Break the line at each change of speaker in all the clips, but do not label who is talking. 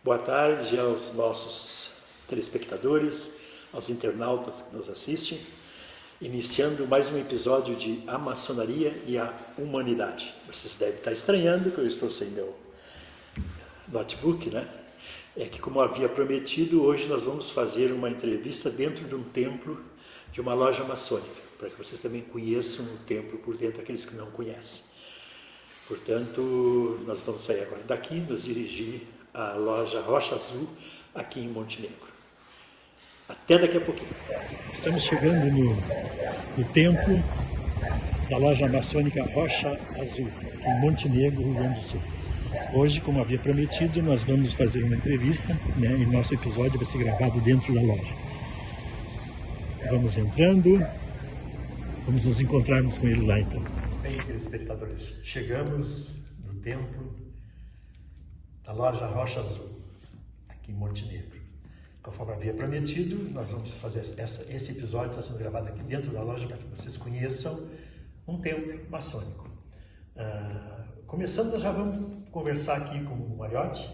Boa tarde aos nossos telespectadores, aos internautas que nos assistem, iniciando mais um episódio de A Maçonaria e a Humanidade. Vocês devem estar estranhando que eu estou sem meu notebook, né? É que, como havia prometido, hoje nós vamos fazer uma entrevista dentro de um templo de uma loja maçônica, para que vocês também conheçam o templo por dentro, aqueles que não conhecem. Portanto, nós vamos sair agora daqui, nos dirigir à loja Rocha Azul, aqui em Montenegro. Até daqui a pouquinho. Estamos chegando no templo da loja maçônica Rocha Azul, em Montenegro, Rio Grande do Sul. Hoje, como havia prometido, nós vamos fazer uma entrevista, né, e nosso episódio vai ser gravado dentro da loja. Vamos entrando, vamos nos encontrarmos com eles lá então. Bem, telespectadores, chegamos no templo da loja Rocha Azul, aqui em Montenegro. Conforme havia prometido, nós vamos fazer esse episódio, está sendo gravado aqui dentro da loja para que vocês conheçam um templo maçônico. Começando, nós já vamos conversar aqui com o Mariotti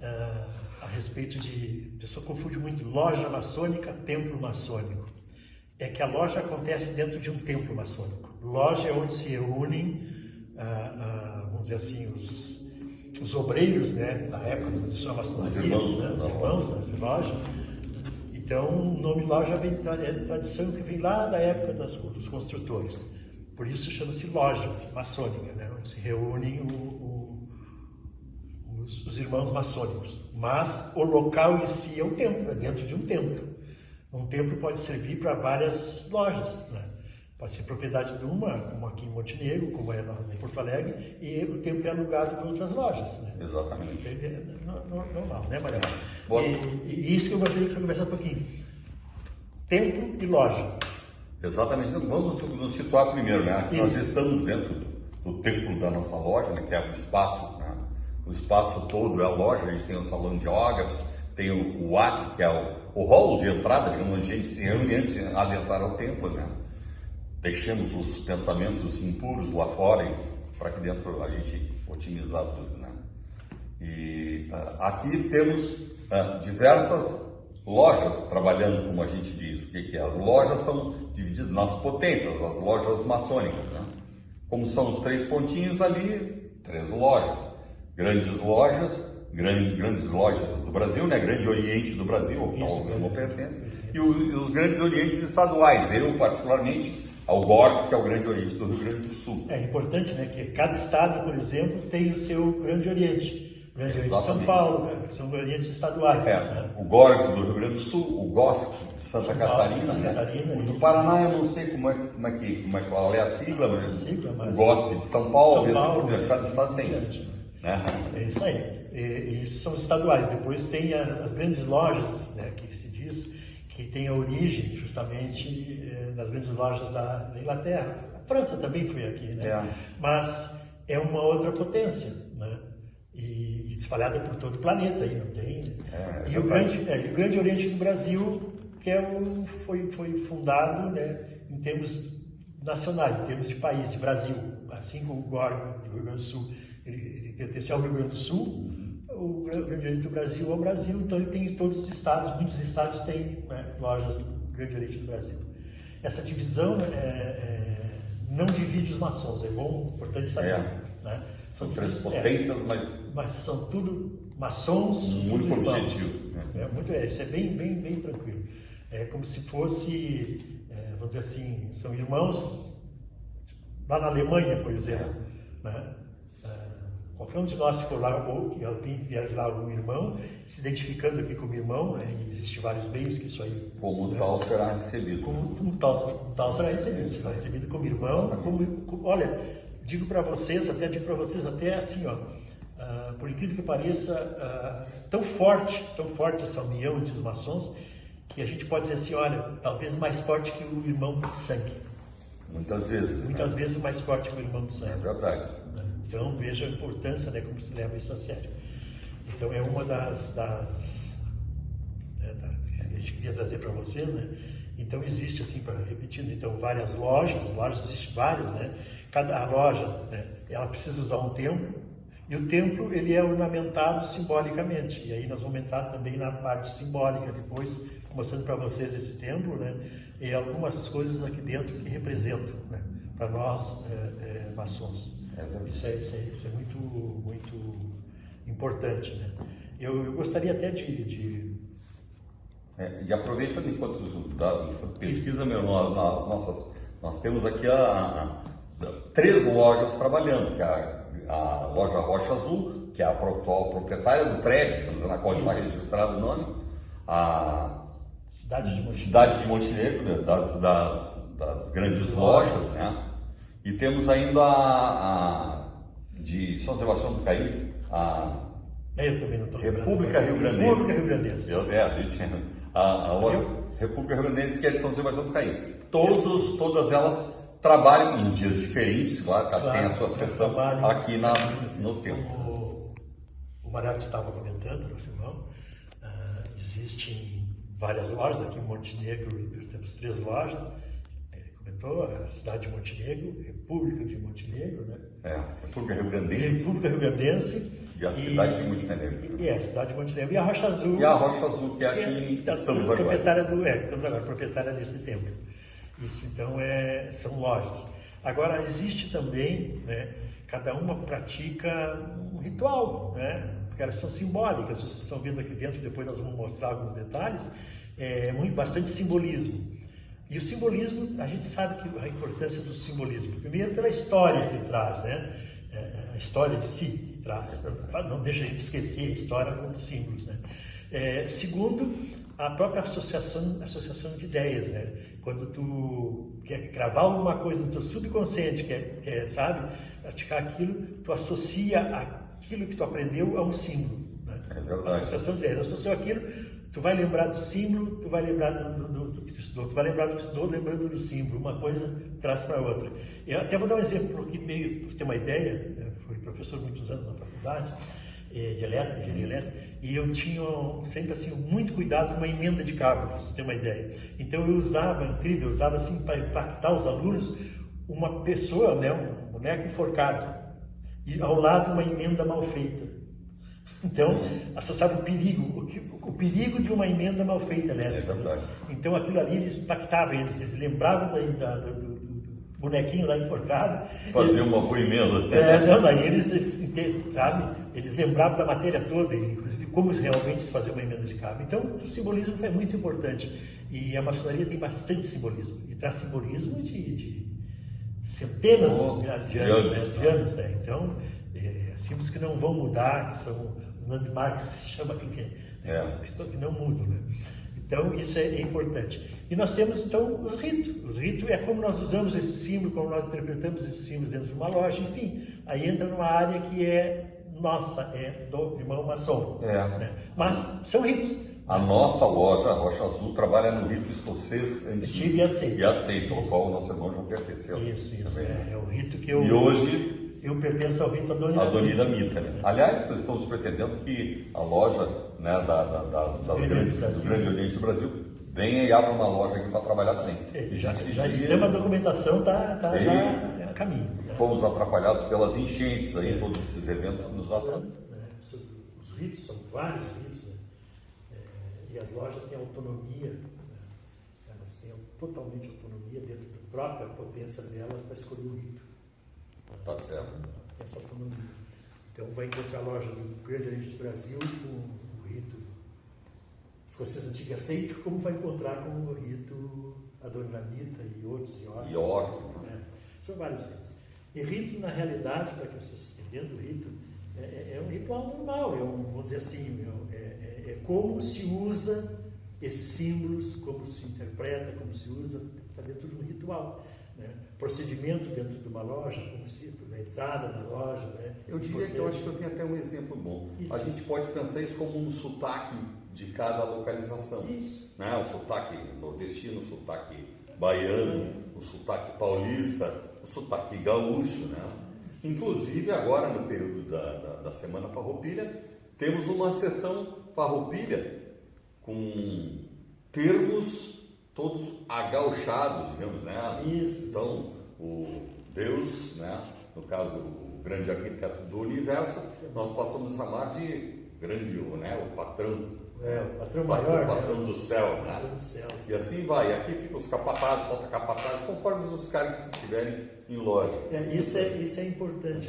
a respeito de... A pessoa confunde muito loja maçônica, templo maçônico. É que a loja acontece dentro de um templo maçônico. Loja é onde se reúnem, vamos dizer assim, os obreiros, né, da época da maçonaria, os irmãos da loja. Então, o nome loja vem de tradição que vem lá da época dos construtores. Por isso chama-se loja maçônica, né, onde se reúnem os irmãos maçônicos. Mas o local em si é um templo, é dentro de um templo. Um templo pode servir para várias lojas, né? Pode ser propriedade de uma, como aqui em Montenegro, como é em Porto Alegre, e o templo é alugado por outras lojas, né?
Exatamente.
É normal, né, Maria?
E
isso que eu gostaria de conversar um pouquinho. Templo e loja.
Exatamente. Vamos nos situar primeiro, né? Aqui nós estamos dentro do templo da nossa loja, né? Que é o espaço, né? O espaço todo é a loja, a gente tem o salão de ógaves, tem o átrio, que é o hall de entrada, onde a gente se reúne antes de adentrar ao templo, né? Deixemos os pensamentos impuros lá fora para que dentro a gente otimizar tudo, né? E aqui temos diversas lojas trabalhando, como a gente diz. O que é? As lojas são divididas nas potências, as lojas maçônicas, né? Como são os três pontinhos ali, 3 lojas. Grandes lojas do Brasil, né? Grande Oriente do Brasil, ao qual não pertence, e os grandes Orientes estaduais. Eu, particularmente, ao GORGS, que é o Grande Oriente do Rio Grande do Sul.
É importante, né, que cada estado, por exemplo, tem o seu Grande Oriente. O Grande Oriente de São Paulo, né, que são orientes estaduais. Né?
O GORGS do Rio Grande do Sul, o GOSC de Santa Catarina, o do Paraná, eu não sei qual é a sigla, mas o GOSP de São Paulo, cada estado tem. Né?
É isso aí. E são estaduais. Depois tem as grandes lojas, né, que se diz que tem a origem justamente nas grandes lojas da Inglaterra. A França também foi aqui, né? Mas é uma outra potência, né? E espalhada por todo o planeta aí, não tem? E o Grande Oriente do Brasil, que foi fundado, né, em termos nacionais, em termos de país, de Brasil. Assim como o GORG do Rio Grande do Sul, ele pertence ao Rio Grande do Sul. O Grande Oriente do Brasil é o Brasil, então ele tem em todos os estados, muitos estados têm, né, lojas do Grande Oriente do Brasil. Essa divisão não divide os maçons, é bom, importante saber. Né?
São 3 potências,
mas são tudo maçons.
Um único objetivo.
Isso é bem tranquilo. É como se fosse, vamos dizer assim, são irmãos lá na Alemanha, por exemplo. Né? Qualquer um de nós que for lá, ou que tem que viajar lá algum irmão, se identificando aqui como irmão, né? Existem vários meios que isso aí...
Como tal será recebido.
Como tal será recebido. Será recebido como irmão. Olha, digo para vocês até assim, ó, por incrível que pareça, tão forte essa união entre os maçons, que a gente pode dizer assim, olha, talvez mais forte que o irmão de sangue.
Muitas vezes
mais forte que o irmão de sangue.
É verdade.
Então, veja a importância, né, como se leva isso a sério. Então, é uma das que a gente queria trazer para vocês, né? Então, existe, assim, repetindo, então, várias lojas existem várias, né? Cada loja, né, ela precisa usar um templo, E o templo, ele é ornamentado simbolicamente. E aí nós vamos entrar também na parte simbólica depois, mostrando para vocês esse templo, né? E algumas coisas aqui dentro que representam, né? Para nós, maçons. Isso é muito, muito importante, né? Eu gostaria até
e aproveitando enquanto pesquisa, nós temos aqui 3 lojas trabalhando, que é a loja Rocha Azul, que é a atual proprietária do prédio, digamos, na qual está registrado o nome, a Cidade de Montenegro, né, das grandes lojas, né? E temos ainda a de São Sebastião do Caí,
eu também não estou
República Rio Grandense. A loja República Rio Grandense, que é de São Sebastião do Caí. Todas elas trabalham em dias diferentes, claro, tem a sua sessão aqui no templo.
O Marati estava comentando, nosso irmão, existem várias lojas aqui em Montenegro, temos 3 lojas. Ele comentou a cidade de Montenegro, República de Montenegro, né?
República Rio Grandense.
República Rio Grandense.
E a cidade de Montenegro.
A cidade de Montenegro. E a Rocha Azul.
E a Rocha Azul, que é aqui estamos agora.
Estamos agora, proprietária desse templo. Isso, então, são lojas. Agora, existe também, né, cada uma pratica um ritual, né? Porque elas são simbólicas. Vocês estão vendo aqui dentro, depois nós vamos mostrar alguns detalhes. Bastante simbolismo. E o simbolismo, a gente sabe que a importância do simbolismo. Primeiro, pela história que traz, né? A história de si que traz. Não deixa a gente esquecer a história com os símbolos, né? Segundo, a própria associação de ideias, né? Quando tu quer gravar alguma coisa no teu subconsciente, quer sabe, praticar aquilo, tu associa aquilo que tu aprendeu a um símbolo, né?
É verdade.
Associação de ideias. Associou aquilo, tu vai lembrar do símbolo, tu vai lembrar do que tu estudou, tu vai lembrar do que tu estudou, lembrando do símbolo. Uma coisa traz para a outra. Eu até vou dar um exemplo aqui, meio para ter uma ideia. Fui professor muitos anos na faculdade de elétrica, engenharia elétrica, e eu tinha sempre assim muito cuidado com uma emenda de cabo, para vocês terem uma ideia. Então eu usava assim para impactar os alunos, uma pessoa, né, um boneco enforcado, e ao lado uma emenda mal feita. Então, associava o perigo de uma emenda mal feita, né? Então aquilo ali eles impactavam, eles lembravam do bonequinho lá enforcado.
Fazia uma boa emenda.
Daí eles, sabe, eles lembravam da matéria toda, inclusive como realmente se fazia uma emenda de cabo. Então, o simbolismo foi muito importante. E a maçonaria tem bastante simbolismo. E traz simbolismo de centenas de anos. Né? Então, símbolos que não vão mudar, que são landmarks, se chama aquilo que não mudam. Né? Então, isso é importante. E nós temos, então, os ritos. Os ritos é como nós usamos esse símbolo, como nós interpretamos esse símbolo dentro de uma loja, enfim. Aí entra numa área que é nossa, do irmão maçom. Né? Mas são ritos.
A nossa loja, a Rocha Azul, trabalha no rito escocês
antigo e aceito,
ao qual o nosso irmão já pertenceu.
Isso. É o rito que eu...
E hoje...
Eu pertenço ao rito Adonidamita.
Né? Aliás, estamos pretendendo que a loja, né, do Grande Oriente do Brasil venha e abra uma loja aqui para trabalhar também.
Já a documentação está já a caminho. Né?
Fomos atrapalhados pelas enchentes aí, todos esses eventos que nos atrapalham.
Os ritos, são vários ritos, né? E as lojas têm autonomia, né? Elas têm totalmente autonomia dentro da própria potência delas para escolher o rito.
Tá certo.
Tem essa autonomia. Então vai encontrar a loja do Grande Oriente do Brasil com o rito escocês antigo e aceito, como vai encontrar com o rito Adonidamita e outros
York.
São vários ritos. E rito, na realidade, para que vocês entendam o rito, é um ritual normal, vamos dizer assim, é como se usa esses símbolos, como se interpreta, como se usa, está dentro de um ritual. Né? Procedimento dentro de uma loja, como se na entrada da loja. Né?
Eu diria que eu acho que eu tenho até um exemplo bom. Isso. A gente pode pensar isso como um sotaque de cada localização.
Isso.
Né? O sotaque nordestino, o sotaque baiano, o sotaque paulista, o sotaque gaúcho. Né? Inclusive agora no período da Semana Farroupilha, temos uma sessão Farroupilha com termos todos agauchados, digamos, né?
Isso.
Então, o Deus, né? No caso, o grande arquiteto do universo, nós passamos a chamar de grande, né, o patrão.
O patrão maior.
O patrão do céu, né?
Patrão do céu,
e assim vai. Aqui ficam os capatazes, solta capatazes, conforme os cargos que tiverem em loja.
Isso é importante,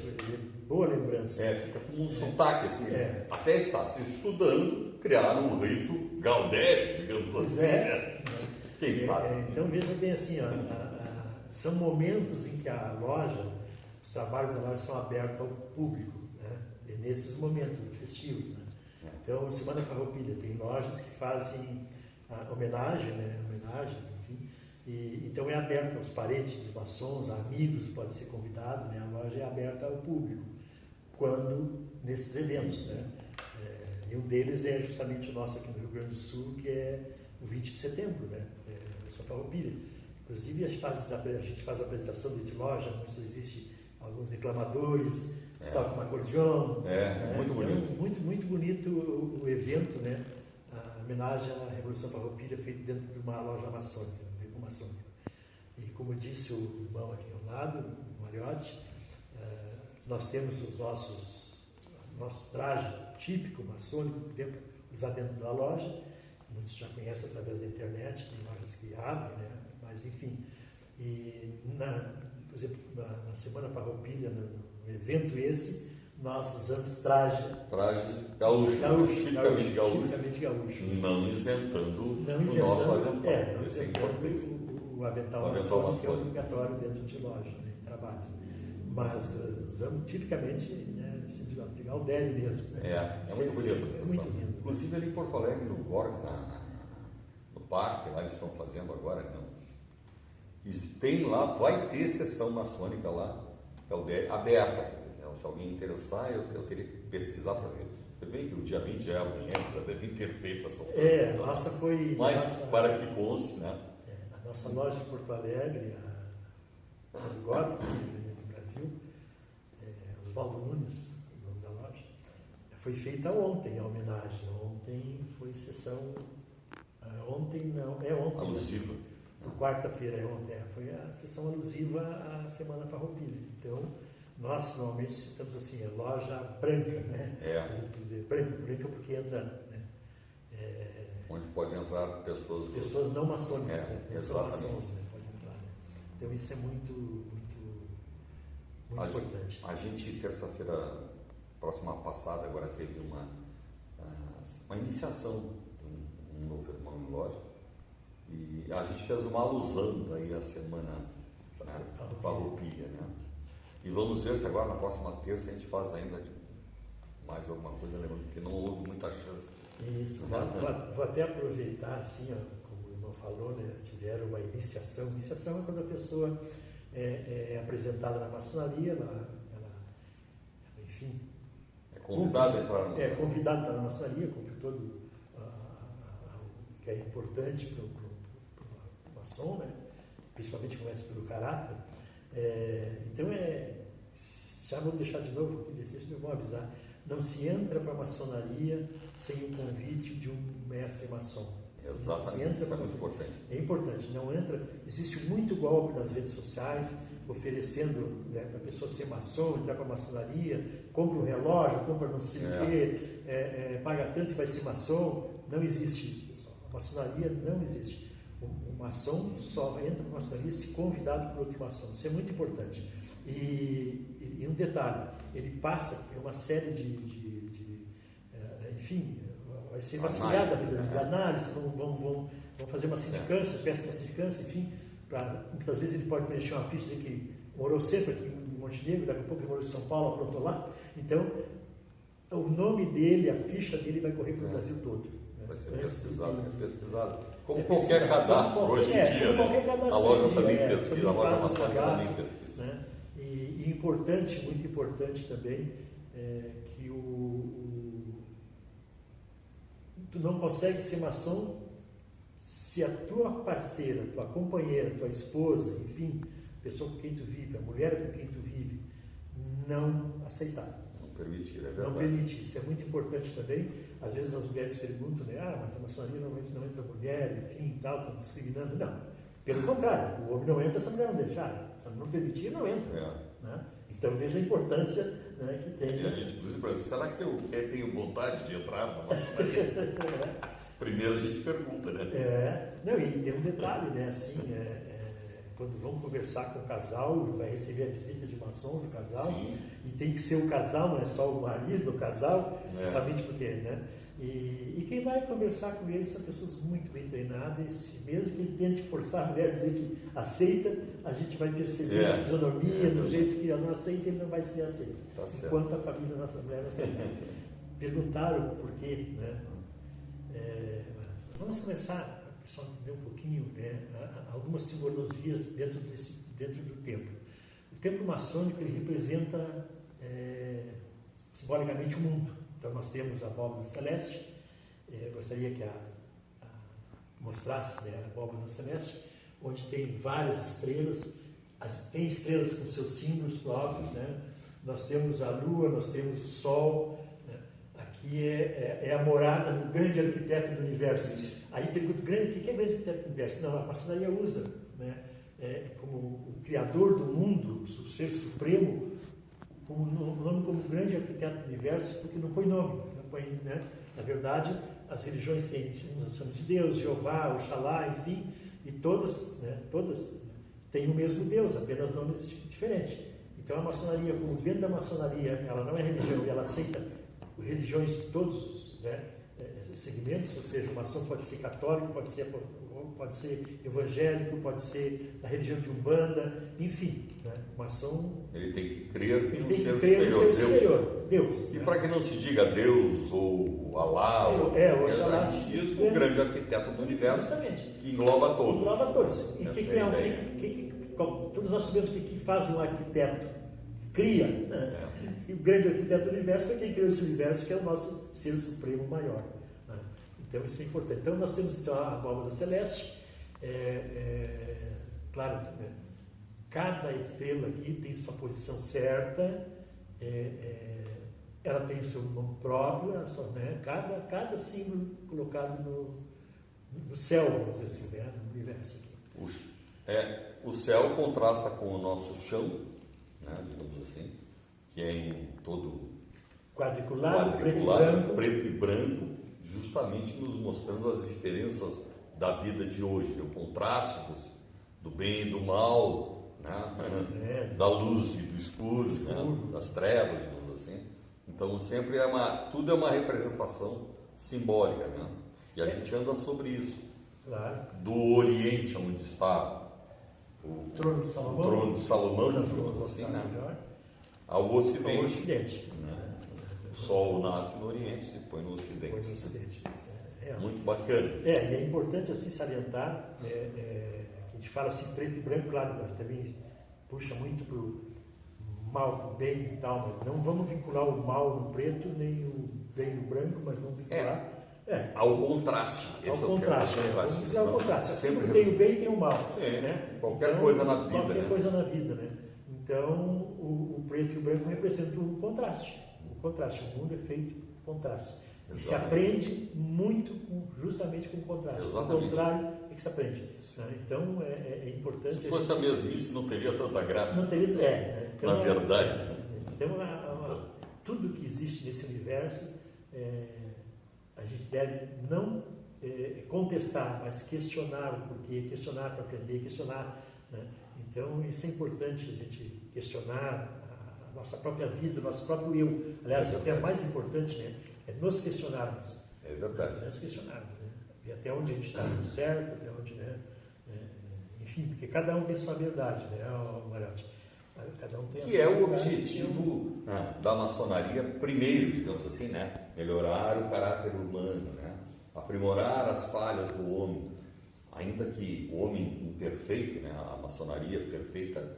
boa lembrança.
Fica com um sotaque, assim, até está se estudando, criar um rito gaudério, digamos assim. Né? Quem sabe?
Então veja bem assim, são momentos em que a loja, os trabalhos da loja são abertos ao público, né? E nesses momentos festivos, né? Então, Semana Farroupilha tem lojas que fazem homenagens, enfim, então é aberto aos parentes, maçons, amigos, pode ser convidado, né? A loja é aberta ao público nesses eventos, né? E um deles é justamente o nosso aqui no Rio Grande do Sul, que é o 20 de setembro, né? São Farroupilha. Inclusive a gente faz a apresentação de loja, existe alguns declamadores, toca um acordeão.
Muito bonito.
Então, muito bonito o evento, né? A homenagem à Revolução Farroupilha feita dentro de uma loja maçônica, E como disse o irmão aqui ao lado, o Mariotti, nós temos nosso traje típico maçônico usado dentro da loja. Muitos já conhecem através da internet, tem lojas que abrem, né? Mas enfim. E, por exemplo, na Semana Farroupilha, no evento esse, nós usamos traje
gaúcho, tipicamente gaúcho, não isentando o nosso avental.
Esse é importante. O avental maçônico é obrigatório dentro de loja, né, em trabalho. Mas usamos tipicamente, né, de gaudério mesmo. Né?
É muito bonito essa sessão. Inclusive ali em Porto Alegre, no Borges, no parque, lá eles estão fazendo agora, não. Tem lá, vai ter sessão maçônica lá, aberta. Se alguém interessar, eu teria que pesquisar para ver. Você vê que o dia 20 é amanhã, já devem ter feito essa
a nossa foi...
Mas, para que conste, né?
A nossa loja em Porto Alegre, a do Golpe, do Brasil, Oswaldo Nunes, o nome da loja, foi feita ontem a homenagem. Ontem foi sessão... ontem.
Alusiva.
Quarta-feira foi a sessão alusiva à Semana Farroupilha. Então, nós normalmente citamos assim, a loja branca, né? Branca porque entra, né?
Onde pode entrar pessoas
não maçônicas,
exatamente.
Maçons, né? Pode entrar, né? Então isso é muito importante.
A gente, terça-feira próxima passada, agora teve uma iniciação de um novo irmão em loja. E a gente fez uma alusão daí à Semana Farroupilha, né? E vamos ver se agora na próxima terça a gente faz ainda mais alguma coisa, lembrando que não houve muita chance.
Isso, vou até aproveitar assim, como o irmão falou, né? Tiveram uma iniciação. Iniciação é quando a pessoa é apresentada na maçonaria, ela enfim...
É convidada a entrar na maçonaria.
Convidada a entrar na maçonaria, cumpre todo o que é importante para o maçom, né? Principalmente começa pelo caráter. Então, já vou deixar de novo, deixa eu avisar, não se entra para a maçonaria sem o convite de um mestre maçom.
Exatamente, isso é muito importante.
É importante, não entra, existe muito golpe nas redes sociais, oferecendo, né, para a pessoa ser maçom, entrar para a maçonaria, compra um relógio, compra não sei o quê, paga tanto e vai ser maçom. Não existe isso, pessoal. A maçonaria não existe. O maçom só entra na maçonaria se convidado por outro maçom. Isso é muito importante. E um detalhe, ele passa por uma série enfim, vai ser vasculhado de análise, vão fazer uma sindicância, peça de uma sindicância, enfim, muitas vezes ele pode preencher uma ficha que morou sempre aqui em Montenegro, daqui a pouco ele morou em São Paulo, aprontou lá. Então, o nome dele, a ficha dele vai correr para o Brasil todo.
Vai ser pesquisado. Como qualquer cadastro hoje em dia, né? A loja também pesquisa, a loja maçônica também pesquisa.
Né? E importante, muito importante também, que tu não consegue ser maçom se a tua parceira, tua companheira, tua esposa, enfim, a pessoa com quem tu vive, a mulher com quem tu vive, não aceitar.
Permitir, é verdade.
Não permitir, isso é muito importante também. Às vezes as mulheres perguntam, né? Mas a maçonaria normalmente não entra mulher, enfim, tal, estão discriminando. Não. Pelo contrário, o homem não entra se a mulher não deixar. Se ela não permitir, não entra. Né? E Então veja a importância, né, que tem.
E a gente, inclusive, será que eu tenho vontade de entrar na maçonaria? Primeiro a gente pergunta, né?
Não, e tem um detalhe, né? Assim, quando vão conversar com o casal, vai receber a visita de maçons do casal,
Sim.
e tem que ser o casal, não é só o marido, o casal, justamente porque, né? E quem vai conversar com eles são pessoas muito bem treinadas, e mesmo que ele tente forçar a mulher a dizer que aceita, a gente vai perceber a fisionomia, do jeito que ela não aceita, ele não vai ser aceito.
Tá certo.
Enquanto a família da nossa mulher vai aceitar. Perguntaram por quê, né? Vamos começar, para o pessoal entender um pouquinho, né, algumas simbologias dentro do templo. O templo maçônico, ele representa simbolicamente o mundo. Então nós temos a abóbora celeste, gostaria que mostrasse, né, a abóbora celeste, onde tem várias estrelas, tem estrelas com seus símbolos próprios, né? Nós temos a lua, nós temos o sol, né? Aqui é a morada do grande arquiteto do universo. Aí pergunto, o que é grande arquiteto do universo? Não, a maçonaria usa, né, como o criador do mundo, o ser supremo, o nome como grande arquiteto do universo, porque não põe nome, né? Na verdade, as religiões têm noção de Deus, Jeová, Oxalá, enfim, e todas têm o mesmo Deus, apenas nomes diferentes. Então a maçonaria, como dentro da maçonaria, ela não é religião e ela aceita religiões de todos os, né, segmentos, ou seja, o maçom pode ser católico, pode ser evangélico, pode ser da religião de Umbanda, enfim, né? O maçom...
Ele tem que crer no
seu superior, Deus.
E
né?
para que não se diga Deus ou Alá,
Oxalá,
se diz o grande arquiteto do universo,
justamente,
que engloba todos.
Engloba todos. E todos nós sabemos o que faz um arquiteto? Cria. Né? E o grande arquiteto do universo foi quem criou esse universo, que é o nosso ser supremo maior. Né? Então isso é importante. Então nós temos então, a abóbora celeste. Claro, né? Cada estrela aqui tem sua posição certa, ela tem o seu nome próprio, né? Cada símbolo colocado no céu, vamos dizer assim, né? No universo aqui.
O céu contrasta com o nosso chão, né? Digamos assim, que é em todo
quadriculado,
preto e branco, justamente nos mostrando as diferenças da vida de hoje, né? O contraste do bem e do mal, né? Da luz e do escuro, né? Das trevas, digamos assim. Então sempre tudo é uma representação simbólica, né? E a gente anda sobre isso.
Claro.
Do Oriente, onde está o
trono de
Salomão, digamos assim, né? Ao Ocidente. Né? O Sol nasce no Oriente e se põe no Ocidente. Muito bacana.
E é importante assim salientar, a gente fala assim preto e branco, claro, também puxa muito para o mal, para o bem e tal, mas não vamos vincular o mal no preto, nem o bem no branco, mas vamos vincular...
Ao contraste.
Ao contraste. Ao contraste. Assim
Sempre
tem o bem e tem o mal.
Sim,
né?
Qualquer coisa na vida.
Qualquer coisa na vida, né? Então, o preto e o branco representam o contraste. O contraste. O mundo é feito de contraste. E se aprende muito justamente com o contraste.
Exatamente.
O contrário é que se aprende. Né? Então, é importante...
Se fosse a mesmice, não teria tanta graça.
Não teria... Né? Então,
na verdade.
Então, tudo que existe nesse universo... a gente deve não contestar, mas questionar o porquê, questionar para aprender, questionar. Né? Então, isso é importante, a gente questionar a nossa própria vida, o nosso próprio eu. Aliás, o que é mais importante, né, é nos questionarmos.
É verdade.
Nos questionarmos. Né? E até onde a gente está dando certo, até onde... Né? Enfim, porque cada um tem sua verdade, né, Mariotti? Cada um tem
que é o objetivo da maçonaria primeiro, digamos assim, né? Melhorar o caráter humano, né? Aprimorar as falhas do homem, ainda que o homem imperfeito, né? A maçonaria perfeita,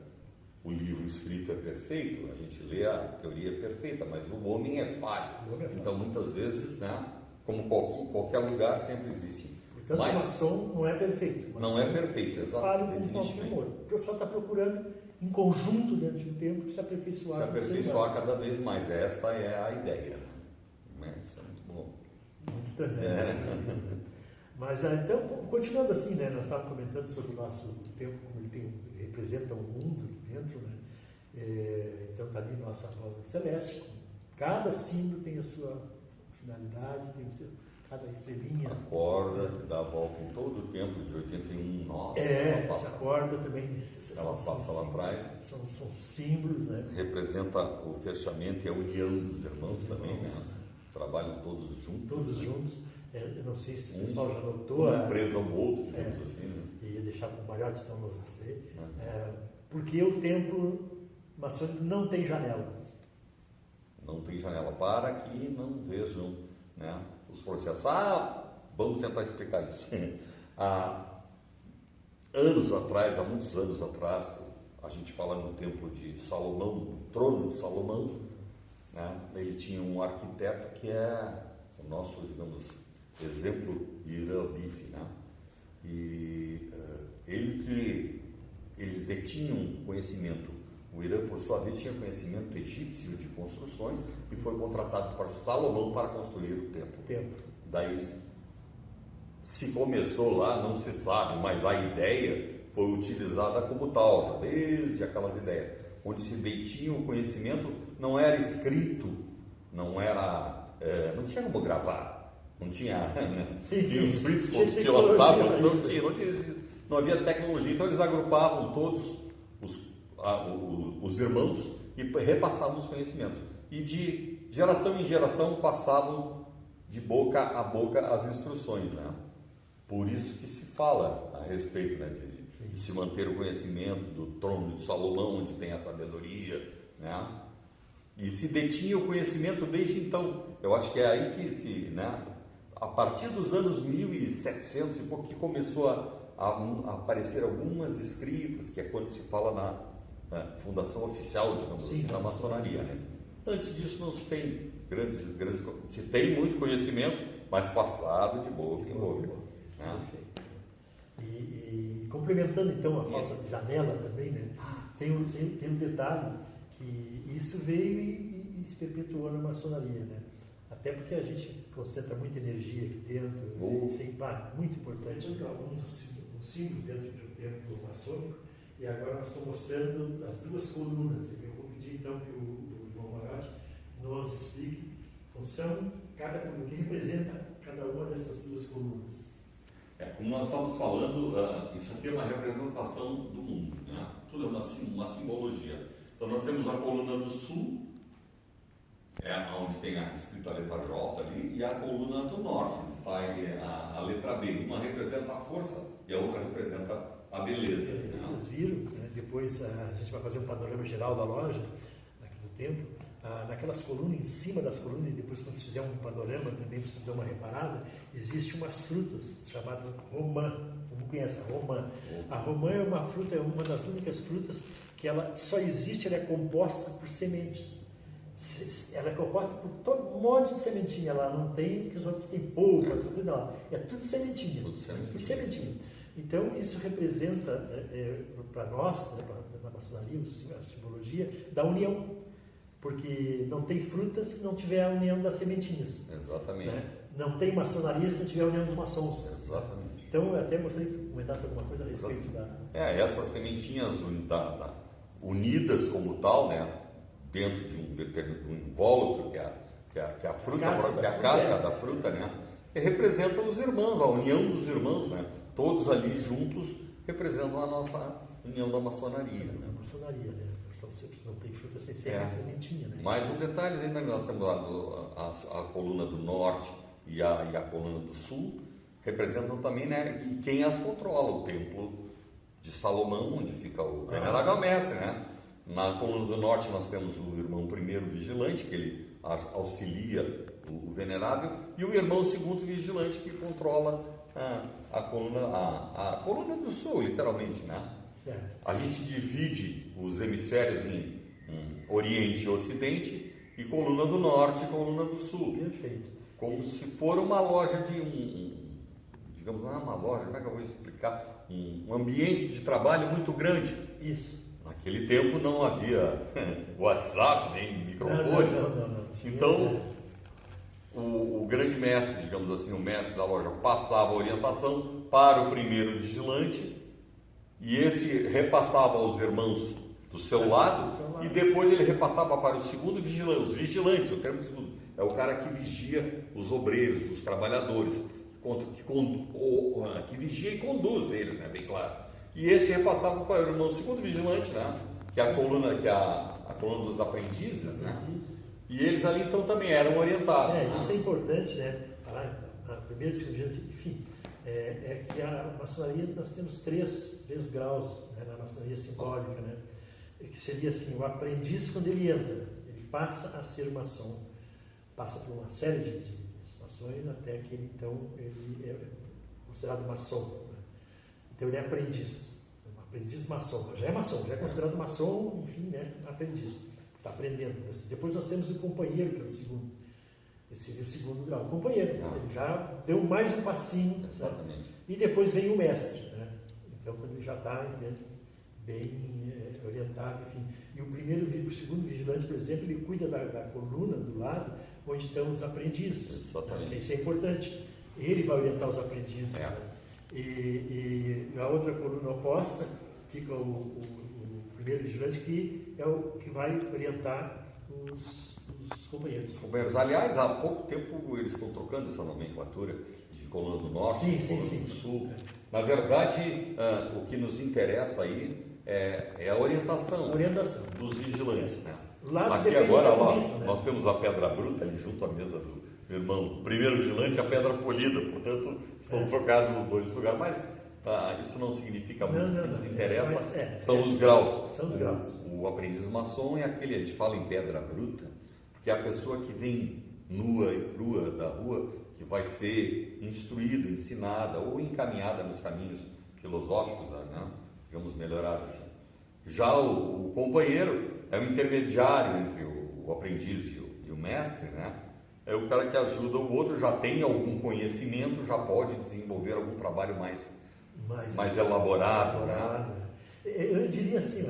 o livro escrito é perfeito, a gente lê a teoria perfeita, mas o homem é falho. Então muitas vezes, né? Como qualquer lugar sempre existe.
Portanto, o maçom não é perfeito.
Não é perfeito, exato.
Falho com qualquer humor. O professor está procurando em conjunto dentro do tempo se aperfeiçoar.
Se aperfeiçoar cada vez mais. Esta é a ideia. Né? Isso é muito bom.
Muito também. Mas então, continuando assim, né? Nós estávamos comentando sobre o nosso tempo, como ele representa o mundo aqui dentro, né? Então está ali nossa roda celeste. Cada símbolo tem a sua finalidade, tem o seu, cada estrelinha.
A corda que dá a volta em todo o tempo de 81, nossa.
Essa corda também.
Ela passa lá atrás.
São símbolos, né?
Representa o fechamento e a união dos irmãos também, né? Trabalham todos juntos.
Todos juntos. Eu não sei se o pessoal já notou.
Uma presa ao outro, digamos assim. Né?
Ia deixar para o Mariotti então nos dizer. Porque o templo maçônico não tem janela.
Não tem janela, para que não vejam, né, os processos. Vamos tentar explicar isso. Há muitos anos atrás, a gente fala no templo de Salomão, no trono de Salomão, né, ele tinha um arquiteto que é o nosso, digamos, exemplo Irã Bife, né? E eles detinham conhecimento. O Irã, por sua vez, tinha conhecimento egípcio de construções e foi contratado por Salomão para construir o templo. Daí se começou lá, não se sabe, mas a ideia foi utilizada como tal, já desde aquelas ideias, onde se detinha o conhecimento, não era escrito, não tinha como gravar, não tinha, tinha os scripts, tinha as tábuas, não havia tecnologia, então eles agrupavam todos os irmãos e repassavam os conhecimentos. E de geração em geração passavam de boca a boca as instruções, né? Por isso que se fala a respeito, né, de se manter o conhecimento do trono de Salomão, onde tem a sabedoria, né? E se detinha o conhecimento desde então. Eu acho que é aí que a partir dos anos 1700 e pouco que começou a aparecer algumas escritas, que é quando se fala na fundação oficial, digamos assim, da maçonaria, né? Antes disso não se tem grandes, se tem muito conhecimento, mas passado de boca em boca.
Perfeito. E complementando então a falta de janela também, né? Tem um detalhe que isso veio e se perpetuou na maçonaria, né? Até porque a gente concentra muita energia aqui dentro, isso é muito importante. Alguns símbolos dentro do templo maçônico. E agora nós estamos mostrando as duas colunas. Eu vou pedir então que o João Mariotti nos explique a função, cada coluna, o que representa cada uma dessas duas colunas.
Como nós estamos falando, isso aqui é uma representação do mundo, né? Tudo é uma simbologia. Então nós temos a coluna do sul, onde tem a escrita letra J ali, e a coluna do norte, onde está a letra B. Uma representa a força e a outra representa a beleza.
Vocês viram, né? Depois a gente vai fazer um panorama geral da loja, aqui do templo, naquelas colunas, em cima das colunas, e depois quando se fizer um panorama também, você dá uma reparada, existe umas frutas chamadas romã. Todo mundo conhece a romã. A romã é uma fruta, é uma das únicas frutas que ela só existe, ela é composta por sementes. Ela é composta por todo um monte de sementinha. Ela não tem, porque os outros têm poucas, não. É tudo sementinha. Tudo sementinha. Então, isso representa para nós, né, na maçonaria, a simbologia da união. Porque não tem frutas se não tiver a união das sementinhas.
Exatamente.
Né? Não tem maçonaria se não tiver a união dos maçons.
Exatamente.
Então, eu até gostaria que tu comentasse alguma coisa a respeito da...
Essas sementinhas unidas como tal, né, dentro de um invólucro, que é a fruta, que é a casca da fruta, né, representam os irmãos, a união dos irmãos, né? Todos ali juntos representam a nossa união da maçonaria. Né?
A maçonaria, né? Não tem fruta sem sementinha, né?
Mais um detalhe ainda, nós temos a coluna do norte e a coluna do sul, representam também, né, e quem as controla, o templo de Salomão, onde fica o venerável mestre, né? Na coluna do norte nós temos o irmão primeiro vigilante, que ele auxilia o venerável, e o irmão segundo vigilante, que controla a coluna do sul, literalmente, né? A gente divide os hemisférios em Oriente e Ocidente, e coluna do norte e coluna do sul.
Perfeito.
Como se for uma loja digamos, não é uma loja, como é que eu vou explicar? Um ambiente de trabalho muito grande.
Isso.
Naquele tempo não havia WhatsApp, nem microfones.
Não.
Então, o grande mestre, digamos assim, o mestre da loja, passava a orientação para o primeiro vigilante, e esse repassava aos irmãos do seu lado, e depois ele repassava para o segundo vigilante, os vigilantes, o termo segundo, é o cara que vigia os obreiros, os trabalhadores, que vigia e conduz eles, né, bem claro. E esse repassava para o irmão segundo vigilante, né, que é a coluna, a coluna dos aprendizes, né, e eles ali então também eram orientados.
Né? Isso é importante, né, na primeira, segunda vigilante, enfim. É que a maçonaria, nós temos três graus, né, na maçonaria simbólica, né, que seria assim, o aprendiz quando ele entra, ele passa a ser maçom, passa por uma série de mações até que ele, então, ele é considerado maçom, né? Então ele é aprendiz maçom, já é maçom, já é considerado maçom, enfim, né, aprendiz, está aprendendo. Depois nós temos o companheiro, que é o segundo. Esse seria o segundo grau. O companheiro, ele já deu mais um passinho.
Exatamente.
Né? E depois vem o mestre. Né? Então, quando ele já está bem orientado, enfim. E o segundo vigilante, por exemplo, ele cuida da coluna do lado onde estão os aprendizes.
Exatamente.
Né? Isso é importante. Ele vai orientar os aprendizes. Né? E a outra coluna oposta fica o primeiro vigilante, que é o que vai orientar os companheiros.
Aliás, há pouco tempo eles estão trocando essa nomenclatura de coluna do norte, coluna do sul. Na verdade, o que nos interessa aí é a orientação dos vigilantes. Né? Aqui agora nós temos a pedra bruta ali junto à mesa do irmão primeiro vigilante e a pedra polida, portanto estão trocados nos dois lugares, mas isso não significa muito. O que nos interessa são os graus.
São os graus.
O aprendiz maçom é aquele, a gente fala em pedra bruta, que é a pessoa que vem nua e crua da rua, que vai ser instruída, ensinada ou encaminhada nos caminhos filosóficos, né? Digamos, melhorados assim. Já o companheiro é o intermediário entre o aprendiz e o mestre, né? É o cara que ajuda o outro, já tem algum conhecimento, já pode desenvolver algum trabalho mais elaborado, né?
Eu diria assim,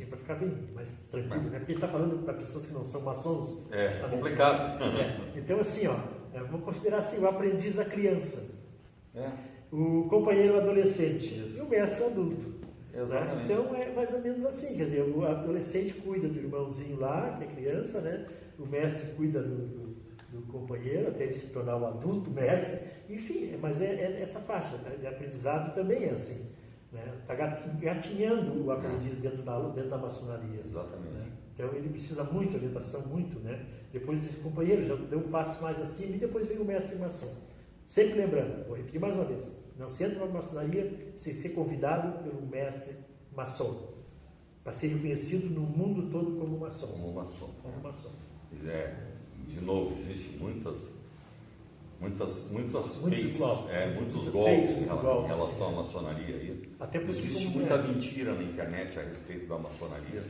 para ficar bem mais tranquilo, né? Porque ele está falando para pessoas que não são maçons.
É complicado.
Então, assim, eu vou considerar assim, o aprendiz a criança, o companheiro adolescente e o mestre adulto.
Exatamente.
Né? Então, é mais ou menos assim, quer dizer, o adolescente cuida do irmãozinho lá, que é criança, né? O mestre cuida do companheiro, até ele se tornar o adulto mestre. Enfim, mas é essa faixa, né? De aprendizado também é assim. Está gatinhando o aprendiz dentro da maçonaria.
Exatamente.
Né? Então ele precisa muito, orientação, muito, né? Depois esse companheiro já deu um passo mais acima e depois vem o mestre maçom. Sempre lembrando, vou repetir mais uma vez, não se entra na maçonaria sem ser convidado pelo mestre maçom, para ser reconhecido no mundo todo como maçom.
Como maçom. De
Isso.
novo, existem muitos
golpes
golpes em relação à maçonaria aí.
Até porque
existe muita mentira na internet a respeito da maçonaria.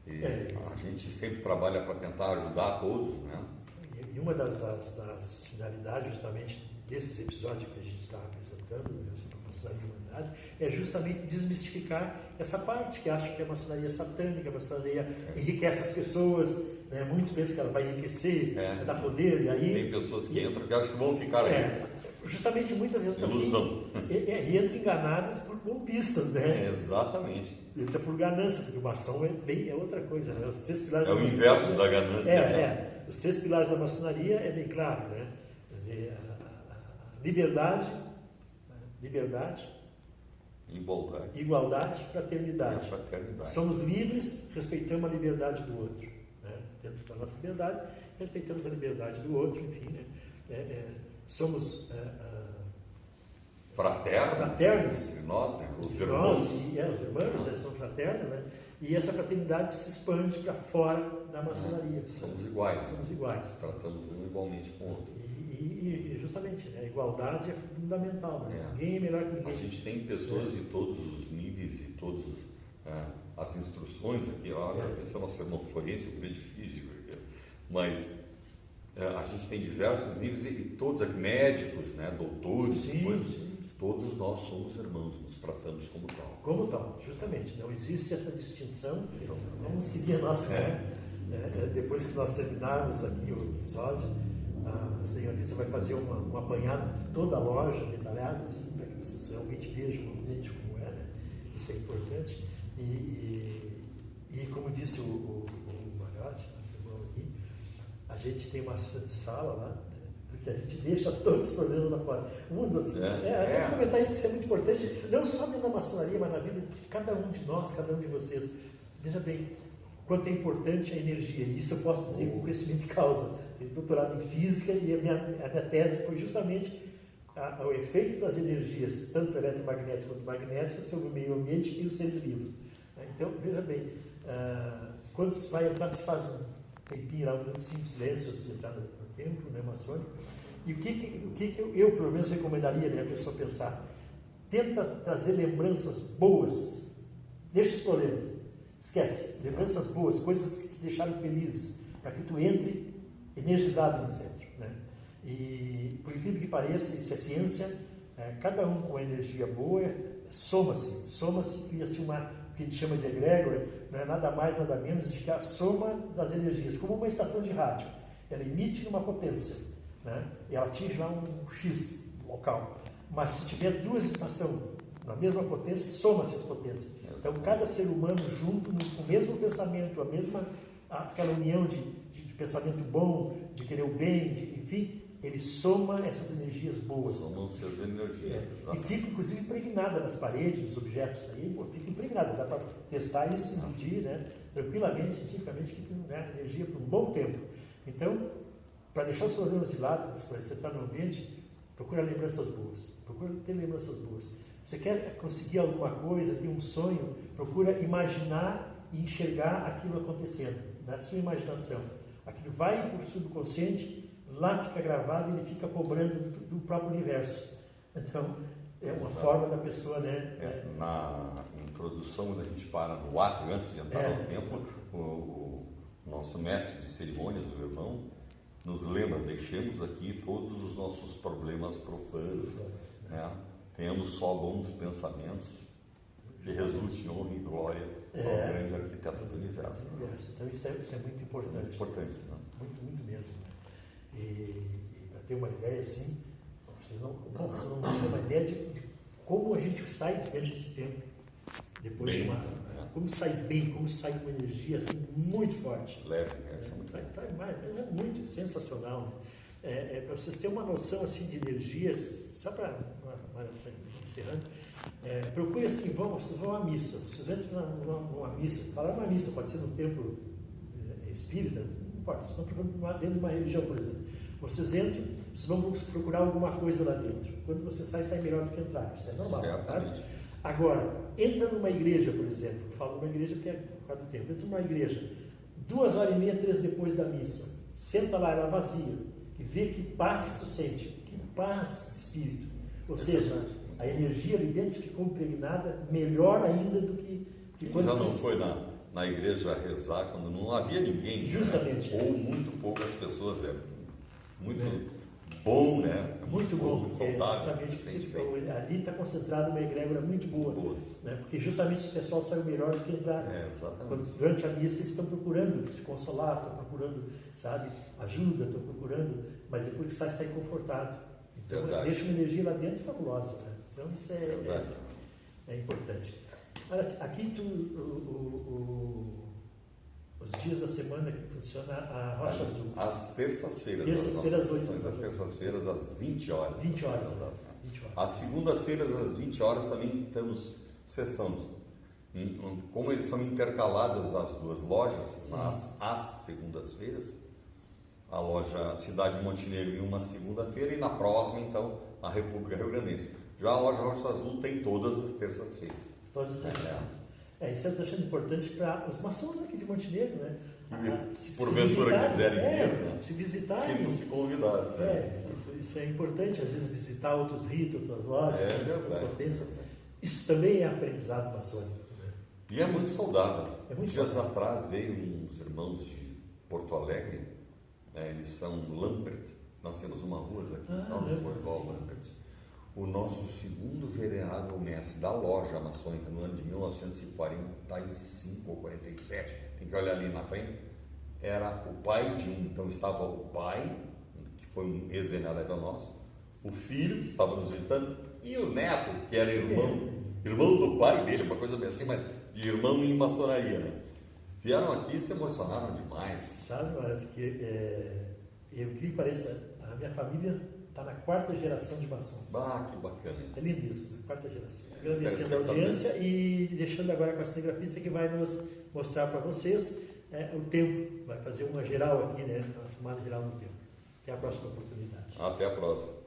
E a gente sempre trabalha para tentar ajudar todos, né?
E uma das finalidades justamente desses episódios que a gente está apresentando, né, sobre a maçonaria e a humanidade, é justamente desmistificar essa parte que acha que a maçonaria é satânica, a maçonaria enriquece as pessoas, né? Muitos pensam que ela vai enriquecer, vai dar poder, e aí...
Tem pessoas que entram que acham que vão ficar aí.
Justamente muitas entram
ilusão.
E entram enganadas por golpistas, né?
Exatamente.
Entra por ganância, porque o maçom é outra coisa, né? Os 3 pilares
o inverso da ganância.
Os 3 pilares da maçonaria é bem claro, né? Quer dizer, a liberdade, igualdade, fraternidade. Somos livres, respeitamos a liberdade do outro, né? Dentro da nossa liberdade, respeitamos a liberdade do outro, enfim, né? Somos fraternos
entre nós, né? Os
irmãos. Os irmãos, né? São fraternos, né? E essa fraternidade se expande para fora da maçonaria.
Somos iguais. Tratamos um igualmente com o outro.
E justamente, né? A igualdade é fundamental, né? Ninguém é melhor que ninguém.
A gente tem pessoas de todos os níveis e todas as instruções aqui. Olha, esse é o nosso irmão forense, o grande físico, mas a gente tem diversos níveis e todos aqui, médicos, né? Doutores, todos nós somos irmãos, nos tratamos como tal.
Como tal, justamente. Não existe essa distinção. Vamos seguir a nossa... depois que nós terminarmos aqui o episódio, você vai fazer um apanhado de toda a loja detalhada, assim, para que vocês realmente vejam como é, né? Isso é importante. E como disse o Mariotti, nosso irmão aqui, a gente tem uma sala lá, porque a gente deixa todos os problemas lá fora. O mundo assim, eu quero comentar isso porque isso é muito importante, não só dentro da maçonaria, mas na vida de cada um de nós, cada um de vocês. Veja bem, quanto é importante a energia, e isso eu posso dizer com conhecimento de causa. Tenho doutorado em física e a minha tese foi justamente o efeito das energias, tanto eletromagnéticas quanto magnéticas, sobre o meio ambiente e os seres vivos. Então, veja bem, quando se vai entrar, se faz um tempinho lá, um minutinho de silêncio, se entrar no templo, né, maçônico, e o que eu, pelo menos, recomendaria, né, a pessoa pensar? Tenta trazer lembranças boas, deixa os problemas, esquece, lembranças boas, coisas que te deixaram felizes, para que tu entre energizado no centro, né? E, por incrível que pareça, isso é ciência, cada um com energia boa, soma-se, cria-se o que a gente chama de egrégora, não é nada mais, nada menos do que a soma das energias, como uma estação de rádio. Ela emite uma potência, né? E ela atinge lá um X local. Mas se tiver duas estações na mesma potência, soma-se as potências. Então, cada ser humano junto, com o mesmo pensamento, aquela união de pensamento bom, de querer o bem, enfim, ele soma essas energias boas.
Somam suas energias.
E fica, inclusive, impregnada nas paredes, nos objetos aí, fica impregnada. Dá para testar isso e medir, né? Tranquilamente, cientificamente, fica, né, energia por um bom tempo. Então, para deixar os problemas de lado, para você entrar no ambiente, procura lembranças boas. Procura ter lembranças boas. Você quer conseguir alguma coisa, tem um sonho, procura imaginar e enxergar aquilo acontecendo, na sua imaginação. Aquilo vai para o subconsciente, lá fica gravado e ele fica cobrando do próprio universo. Então, é uma forma da pessoa, né?
Na introdução, quando a gente para no átrio, antes de entrar no templo, o nosso mestre de cerimônias, o irmão, nos lembra: deixemos aqui todos os nossos problemas profanos, né? Tenhamos só bons pensamentos, que resulte em honra e glória ao grande arquiteto do universo.
Então, isso é muito importante.
Muito importante, né?
Muito mesmo. E para ter uma ideia, assim, vocês não têm uma ideia de como a gente sai desse tempo. Depois
bem,
como sai bem, como sai com uma energia assim, muito forte.
Leve, né? Isso é muito bem.
Mas é muito sensacional, né? Para vocês terem uma noção assim, de energia, só para encerrando, procure assim, vocês vão à missa, vocês entram numa missa, falar uma missa, pode ser num templo espírita, não importa, vocês estão procurando dentro de uma religião, por exemplo. Vocês entram, vocês vão procurar alguma coisa lá dentro. Quando você sai melhor do que entrar, isso é normal, sabe? Agora, entra numa igreja, por exemplo, eu falo numa igreja porque é por causa do tempo, entra numa igreja, 2h30, 3 depois da missa, senta lá, ela vazia, e vê que paz tu sente, que paz de espírito. Ou seja, a energia ali dentro ficou impregnada melhor ainda do que quando...
Já não foi na igreja rezar quando não havia ninguém,
justamente,
né? Ou muito poucas pessoas, muito bom, né?
Muito bom,
muito saudável,
ali está concentrada uma egrégora muito boa. Né? Porque justamente esse pessoal saiu melhor do que entrar.
Exatamente.
Durante a missa eles estão procurando se consolar, estão procurando, sabe, ajuda, estão procurando, mas depois que sai confortado. Então deixa uma energia lá dentro fabulosa, né? Então isso é importante. Olha, aqui os dias da semana que funciona a Rocha Azul.
Às terças-feiras.
Às
terças-feiras, às 20 horas.
20 horas.
Às segundas-feiras, às 20 horas, também temos sessão. Como eles são intercaladas as duas lojas, às segundas-feiras, a loja Cidade Montenegro em uma segunda-feira e na próxima, então, a República Rio-Grandense. Já a loja Rocha Azul tem todas as terças-feiras.
Todas as terças-feiras. Isso eu estou achando importante para os maçons aqui de Montenegro, né?
Se porventura quiserem vir, né?
Se visitarem.
Sintam-se convidados.
Isso é importante, às vezes visitar outros ritos, outras lojas, outras potências. Isso também é aprendizado maçônico. Né?
E é muito saudável.
Dias
atrás veio uns irmãos de Porto Alegre, eles são Lampert, nós temos uma rua aqui, Lampert. O nosso segundo venerável mestre da loja maçônica no ano de 1945 ou 47, tem que olhar ali na frente, era o pai de um, então estava o pai, que foi um ex-venerável nosso, o filho, que estava nos visitando, e o neto, que era irmão do pai dele, uma coisa bem assim, mas de irmão em maçonaria, né? Vieram aqui e se emocionaram demais.
Sabe, Maurício, eu queria que pareça, a minha família está na 4ª geração de maçons.
Ah, que bacana isso.
É lindo isso, na 4ª geração. Agradecendo a audiência e deixando agora com a cinegrafista que vai nos mostrar para vocês o tempo. Vai fazer uma geral aqui, né? Uma filmada geral no tempo. Até a próxima oportunidade.
Até a próxima.